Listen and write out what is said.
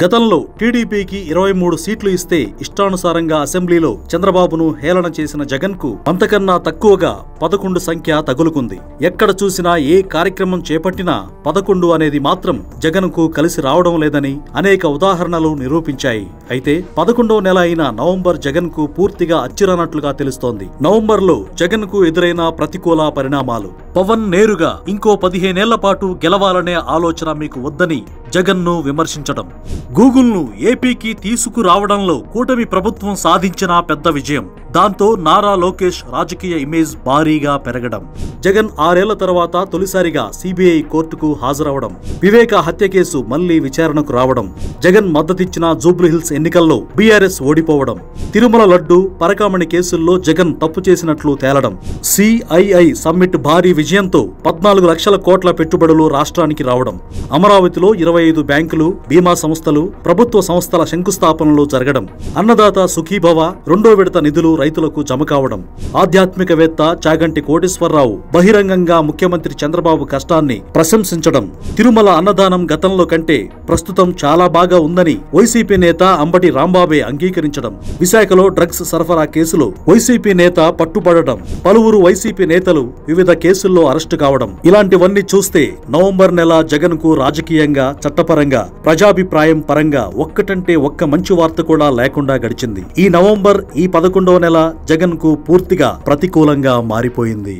గతంలో టీడీపీకి 23 సీట్లు ఇస్తే ఇష్టానుసారంగా అసెంబ్లీలో చంద్రబాబును హేళన చేసిన జగన్ కు అంతకన్నా తక్కువగా 11 సంఖ్య తగులుకుంది. ఎక్కడ చూసినా ఏ కార్యక్రమం చేపట్టినా 11 అనేది మాత్రం జగన్ కు కలిసి రావడం లేదని అనేక ఉదాహరణలు నిరూపించాయి. అయితే 11వ నెల అయిన నవంబర్ జగన్ కు పూర్తిగా అచ్చిరానట్లుగా తెలుస్తోంది. నవంబర్ లో జగన్ కు ఎదురైన ప్రతికూల పరిణామాలు. పవన్ నేరుగా ఇంకో 15 ఏళ్ల పాటు గెలవాలనే ఆలోచన మీకు వద్దని జగన్ ను విమర్శించడం. గూగుల్ ను ఏపీకి తీసుకురావడంలో కూటమి ప్రభుత్వం సాధించిన పెద్ద విజయం. దాంతో నారా లోకేష్ రాజకీయ ఇమేజ్ భారీగా పెరగడం. జగన్ 6 ఏళ్ల తర్వాత తొలిసారిగా సిబిఐ కోర్టుకు హాజరవడం. వివేక హత్య కేసు మళ్లీ విచారణకు రావడం. జగన్ మద్దతిచ్చిన జూబ్లీహిల్స్ ఎన్నికల్లో బీఆర్ఎస్ ఓడిపోవడం. తిరుమల లడ్డు పరకామణి కేసుల్లో జగన్ తప్పు చేసినట్లు తేలడం. సిఐఐ సమ్మిట్ భారీ విజయంతో 14 లక్షల కోట్ల పెట్టుబడులు రాష్ట్రానికి రావడం. అమరావతిలో 25 బ్యాంకులు, బీమా సంస్థలు, ప్రభుత్వ సంస్థల శంకుస్థాపనలు జరగడం. అన్నదాత సుఖీభవ 2వ విడత నిధులు రైతులకు జమ కావడం. ఆధ్యాత్మికవేత్త చాగంటి కోటేశ్వరరావు బహిరంగంగా ముఖ్యమంత్రి చంద్రబాబు కష్టాన్ని ప్రశంసించడం. తిరుమల అన్నదానం గతంలో కంటే ప్రస్తుతం చాలా బాగా ఉందని వైసీపీ నేత అంబటి రాంబాబే అంగీకరించడం. విశాఖలో డ్రగ్స్ సరఫరా కేసులో వైసీపీ నేత పట్టుబడడం. పలువురు వైసీపీ నేతలు వివిధ కేసుల్లో అరెస్టు కావడం. ఇలాంటివన్నీ చూస్తే నవంబర్ నెల జగన్ కు రాజకీయంగా, చట్టపరంగా, ప్రజాభిప్రాయం పరంగా ఒక్కటంటే ఒక్క మంచి వార్త కూడా లేకుండా గడిచింది. ఈ నవంబర్, ఈ 11వ నెల జగన్ కు పూర్తిగా ప్రతికూలంగా మారిపోయింది.